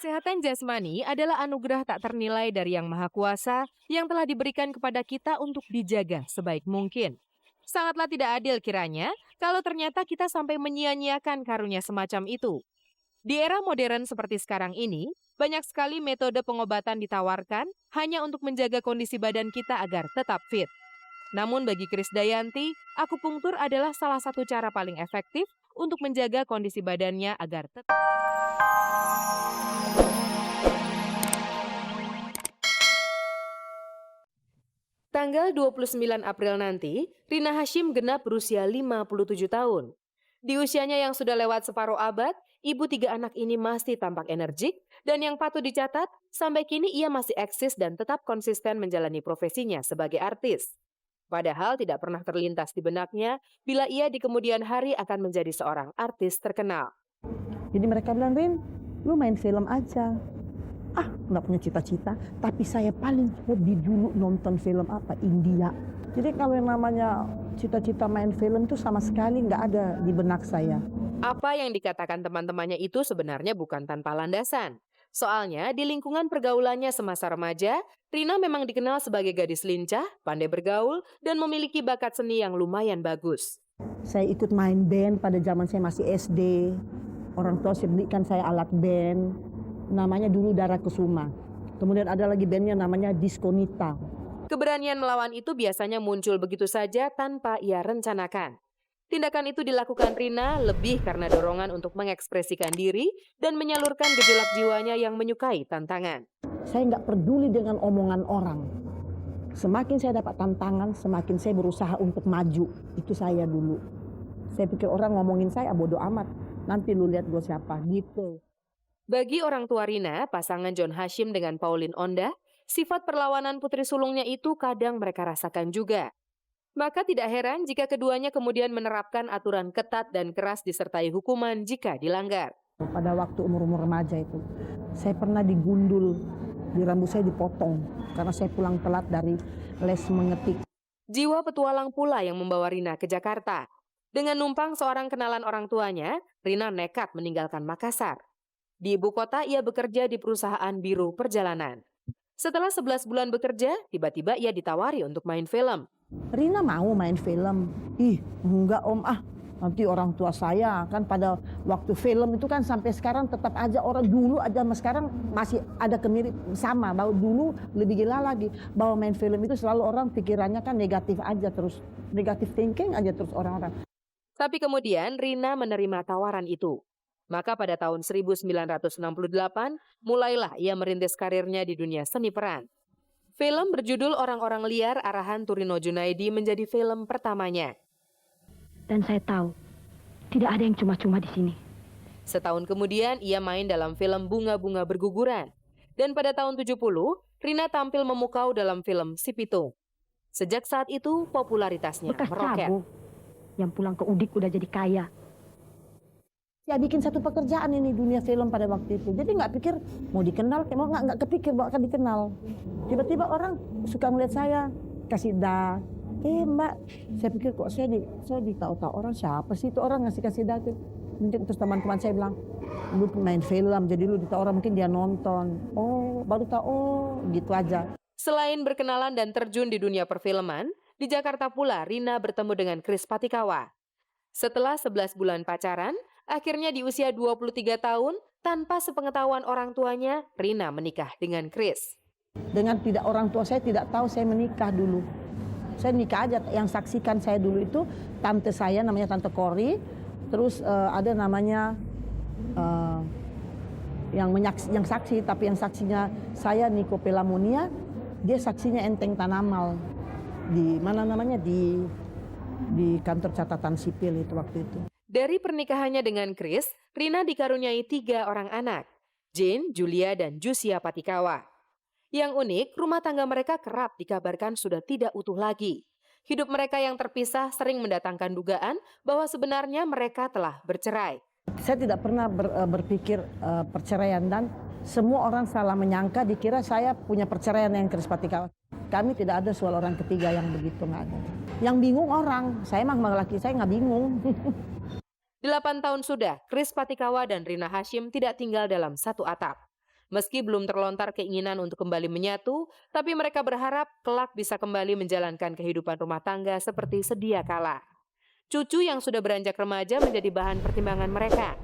Kesehatan jasmani adalah anugerah tak ternilai dari Yang Maha Kuasa yang telah diberikan kepada kita untuk dijaga sebaik mungkin. Sangatlah tidak adil kiranya kalau ternyata kita sampai menyia-nyiakan karunia semacam itu. Di era modern seperti sekarang ini, banyak sekali metode pengobatan ditawarkan hanya untuk menjaga kondisi badan kita agar tetap fit. Namun bagi Krisdayanti, akupunktur adalah salah satu cara paling efektif untuk menjaga kondisi badannya agar tetap. Tanggal 29 April nanti, Rina Hasyim genap berusia 57 tahun. Di usianya yang sudah lewat separuh abad, ibu 3 anak ini masih tampak energik dan yang patut dicatat, sampai kini ia masih eksis dan tetap konsisten menjalani profesinya sebagai artis. Padahal tidak pernah terlintas di benaknya bila ia di kemudian hari akan menjadi seorang artis terkenal. Jadi mereka bilang, Rin, lu main film aja. Nggak punya cita-cita, tapi saya paling hobi dulu nonton film India. Jadi kalau yang namanya cita-cita main film itu sama sekali nggak ada di benak saya. Apa yang dikatakan teman-temannya itu sebenarnya bukan tanpa landasan. Soalnya di lingkungan pergaulannya semasa remaja, Rina memang dikenal sebagai gadis lincah, pandai bergaul, dan memiliki bakat seni yang lumayan bagus. Saya ikut main band pada zaman saya masih SD. Orang tua saya belikan saya alat band, namanya dulu Dara Kesuma. Kemudian ada lagi bandnya namanya Diskonita. Keberanian melawan itu biasanya muncul begitu saja tanpa ia rencanakan. Tindakan itu dilakukan Rina lebih karena dorongan untuk mengekspresikan diri dan menyalurkan gejolak jiwanya yang menyukai tantangan. Saya nggak peduli dengan omongan orang. Semakin saya dapat tantangan, semakin saya berusaha untuk maju. Itu saya dulu. Saya pikir orang ngomongin saya bodoh amat. Nanti lu lihat gue siapa, gitu. Bagi orang tua Rina, pasangan John Hasyim dengan Pauline Onda, sifat perlawanan putri sulungnya itu kadang mereka rasakan juga. Maka tidak heran jika keduanya kemudian menerapkan aturan ketat dan keras disertai hukuman jika dilanggar. Pada waktu umur-umur remaja itu, saya pernah digundul, di rambut saya dipotong karena saya pulang telat dari les mengetik. Jiwa petualang pula yang membawa Rina ke Jakarta. Dengan numpang seorang kenalan orang tuanya, Rina nekat meninggalkan Makassar. Di ibu kota ia bekerja di perusahaan biro perjalanan. Setelah 11 bulan bekerja, tiba-tiba ia ditawari untuk main film. Rina mau main film? Enggak om, nanti orang tua saya kan pada waktu film itu kan sampai sekarang tetap aja orang dulu aja sama sekarang masih ada kemirip sama. Bahwa dulu lebih gila lagi, bahwa main film itu selalu orang pikirannya kan negatif aja terus, negatif thinking aja terus orang-orang. Tapi kemudian Rina menerima tawaran itu. Maka pada tahun 1968, mulailah ia merintis karirnya di dunia seni peran. Film berjudul Orang-Orang Liar arahan Turino Junaidi menjadi film pertamanya. Dan saya tahu, tidak ada yang cuma-cuma di sini. Setahun kemudian ia main dalam film Bunga-Bunga Berguguran. Dan pada tahun 70, Rina tampil memukau dalam film Si Pitung. Sejak saat itu popularitasnya Bekas meroket. cago yang pulang ke Udik udah jadi kaya. Ya bikin satu pekerjaan ini dunia film pada waktu itu. Jadi nggak pikir mau dikenal, mau nggak kepikir bahwa akan dikenal. Tiba-tiba orang suka melihat saya, kasih dah. Mbak, saya pikir kok saya ditahu-tahu orang siapa sih itu orang kasih dah tuh. Mungkin terus teman-teman saya bilang, lu main film, jadi lu ditahu orang mungkin dia nonton. Oh, baru tahu, gitu aja. Selain berkenalan dan terjun di dunia perfilman, di Jakarta pula Rina bertemu dengan Kris Patikawa. Setelah 11 bulan pacaran, akhirnya di usia 23 tahun, tanpa sepengetahuan orang tuanya, Rina menikah dengan Kris. Dengan tidak orang tua saya tidak tahu saya menikah dulu. Saya nikah aja, yang saksikan saya dulu itu tante saya namanya Tante Kori, terus ada namanya yang saksi, tapi yang saksinya saya Niko Pelamonia, dia saksinya Enteng Tanamal di mana namanya di kantor catatan sipil itu waktu itu. Dari pernikahannya dengan Kris, Rina dikaruniai 3 orang anak, Jane, Julia, dan Jusia Patikawa. Yang unik, rumah tangga mereka kerap dikabarkan sudah tidak utuh lagi. Hidup mereka yang terpisah sering mendatangkan dugaan bahwa sebenarnya mereka telah bercerai. Saya tidak pernah berpikir perceraian dan semua orang salah menyangka dikira saya punya perceraian yang Kris Patikawa. Kami tidak ada soal orang ketiga yang begitu, nggak ada. Yang bingung orang, saya mah laki saya nggak bingung. 8 tahun sudah, Kris Patikawa dan Rina Hasyim tidak tinggal dalam satu atap. Meski belum terlontar keinginan untuk kembali menyatu, tapi mereka berharap kelak bisa kembali menjalankan kehidupan rumah tangga seperti sedia kala. Cucu yang sudah beranjak remaja menjadi bahan pertimbangan mereka.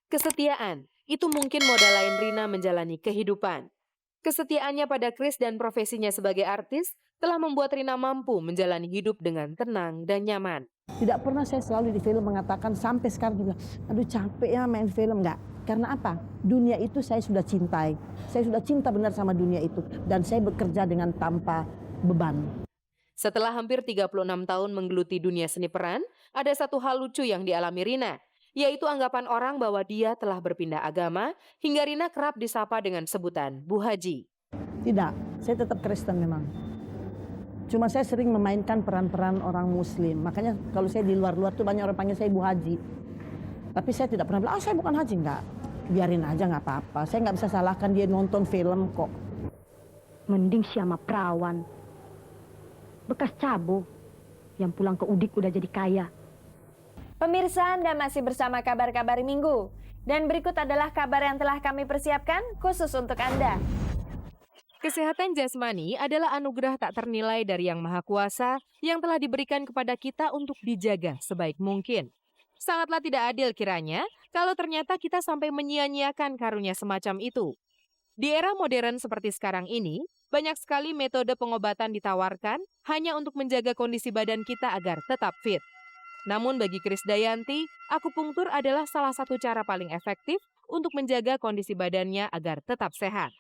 Kesetiaan, itu mungkin modal lain Rina menjalani kehidupan. Kesetiaannya pada Chris dan profesinya sebagai artis telah membuat Rina mampu menjalani hidup dengan tenang dan nyaman. Tidak pernah saya selalu di film mengatakan sampai sekarang juga, aduh capek ya main film, enggak. Karena apa? Dunia itu saya sudah cintai. Saya sudah cinta benar sama dunia itu. Dan saya bekerja dengan tanpa beban. Setelah hampir 36 tahun menggeluti dunia seni peran, ada satu hal lucu yang dialami Rina, yaitu anggapan orang bahwa dia telah berpindah agama, hingga Rina kerap disapa dengan sebutan Bu Haji. Tidak, saya tetap Kristen memang. Cuma saya sering memainkan peran-peran orang Muslim. Makanya kalau saya di luar-luar tuh banyak orang panggil saya Ibu Haji. Tapi saya tidak pernah bilang, saya bukan haji. Enggak, biarin aja nggak apa-apa. Saya nggak bisa salahkan dia nonton film kok. Mending siapa perawan. Bekas cabo yang pulang ke Udik udah jadi kaya. Pemirsa, Anda masih bersama Kabar-Kabar Minggu. Dan berikut adalah kabar yang telah kami persiapkan khusus untuk Anda. Kesehatan jasmani adalah anugerah tak ternilai dari Yang Maha Kuasa yang telah diberikan kepada kita untuk dijaga sebaik mungkin. Sangatlah tidak adil kiranya kalau ternyata kita sampai menyia-nyiakan karunia semacam itu. Di era modern seperti sekarang ini, banyak sekali metode pengobatan ditawarkan hanya untuk menjaga kondisi badan kita agar tetap fit. Namun bagi Krisdayanti, akupunktur adalah salah satu cara paling efektif untuk menjaga kondisi badannya agar tetap sehat.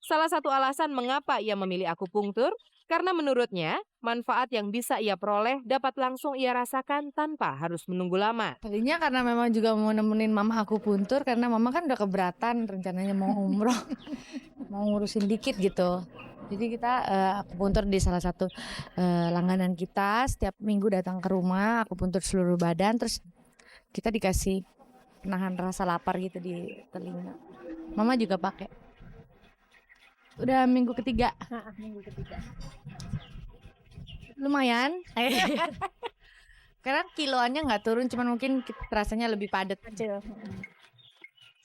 Salah satu alasan mengapa ia memilih akupunktur, karena menurutnya manfaat yang bisa ia peroleh dapat langsung ia rasakan tanpa harus menunggu lama. Tadinya karena memang juga mau nemenin mama akupuntur, karena mama kan udah keberatan rencananya mau umroh, mau ngurusin dikit gitu. Jadi kita akupuntur di salah satu langganan kita, setiap minggu datang ke rumah, akupuntur seluruh badan, terus kita dikasih penahan rasa lapar gitu di telinga. Mama juga pakai. Udah minggu ketiga. Minggu ketiga. Lumayan. Karena kiloannya nggak turun, cuman mungkin rasanya lebih padat.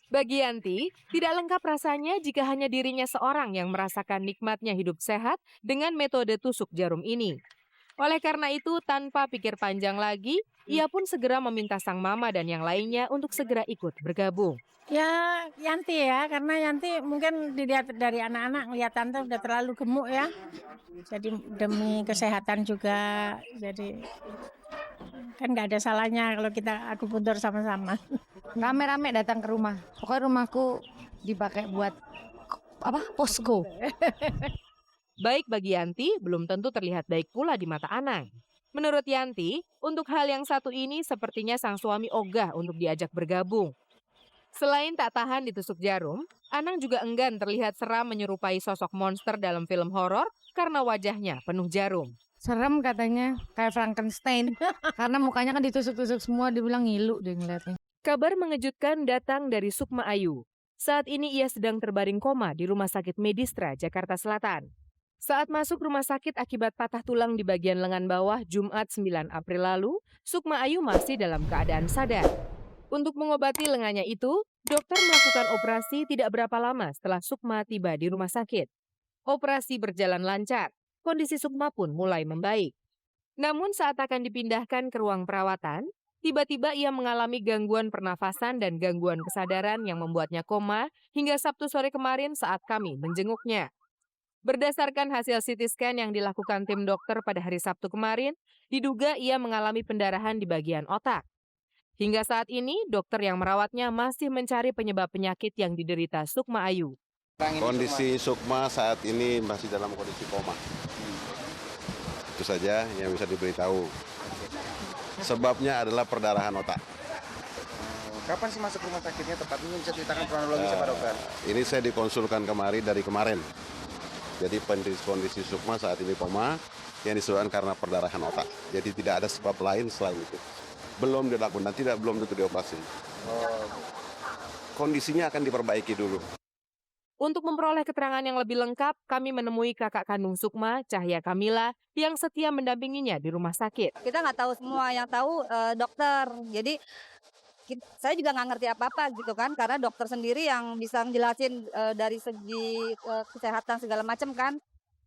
Bagi Yanti, tidak lengkap rasanya jika hanya dirinya seorang yang merasakan nikmatnya hidup sehat dengan metode tusuk jarum ini. Oleh karena itu, tanpa pikir panjang lagi, ia pun segera meminta sang mama dan yang lainnya untuk segera ikut bergabung. Ya Yanti ya, karena Yanti mungkin dilihat dari anak-anak ngelihat tante udah terlalu gemuk ya. Jadi demi kesehatan juga, jadi kan nggak ada salahnya kalau kita akupuntur sama-sama. Rame-rame datang ke rumah. Pokoknya rumahku dipakai buat posko. Baik bagi Yanti, belum tentu terlihat baik pula di mata Anang. Menurut Yanti, untuk hal yang satu ini sepertinya sang suami ogah untuk diajak bergabung. Selain tak tahan ditusuk jarum, Anang juga enggan terlihat seram menyerupai sosok monster dalam film horor karena wajahnya penuh jarum. Serem katanya, kayak Frankenstein. Karena mukanya kan ditusuk-tusuk semua, dibilang ngilu deh ngeliatnya. Kabar mengejutkan datang dari Sukma Ayu. Saat ini ia sedang terbaring koma di Rumah Sakit Medistra, Jakarta Selatan. Saat masuk rumah sakit akibat patah tulang di bagian lengan bawah Jumat 9 April lalu, Sukma Ayu masih dalam keadaan sadar. Untuk mengobati lengannya itu, dokter melakukan operasi tidak berapa lama setelah Sukma tiba di rumah sakit. Operasi berjalan lancar, kondisi Sukma pun mulai membaik. Namun saat akan dipindahkan ke ruang perawatan, tiba-tiba ia mengalami gangguan pernafasan dan gangguan kesadaran yang membuatnya koma hingga Sabtu sore kemarin saat kami menjenguknya. Berdasarkan hasil CT scan yang dilakukan tim dokter pada hari Sabtu kemarin, diduga ia mengalami pendarahan di bagian otak. Hingga saat ini, dokter yang merawatnya masih mencari penyebab penyakit yang diderita Sukma Ayu. Kondisi Sukma saat ini masih dalam kondisi koma. Itu saja yang bisa diberitahu. Sebabnya adalah perdarahan otak. Kapan sih masuk rumah sakitnya tepatnya, bisa ceritakan kronologisnya Pak Dokter? Ini saya dikonsulkan dari kemarin. Jadi kondisi Sukma saat ini koma yang disebabkan karena perdarahan otak. Jadi tidak ada sebab lain selain itu. Belum dilakukan dan belum tentu dioperasi. Kondisinya akan diperbaiki dulu. Untuk memperoleh keterangan yang lebih lengkap, kami menemui kakak kandung Sukma, Cahya Kamila, yang setia mendampinginya di rumah sakit. Kita nggak tahu semua, yang tahu dokter. Jadi saya juga nggak ngerti apa-apa gitu kan, karena dokter sendiri yang bisa ngejelasin dari segi kesehatan segala macam kan.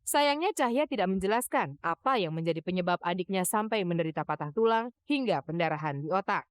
Sayangnya Cahya tidak menjelaskan apa yang menjadi penyebab adiknya sampai menderita patah tulang hingga pendarahan di otak.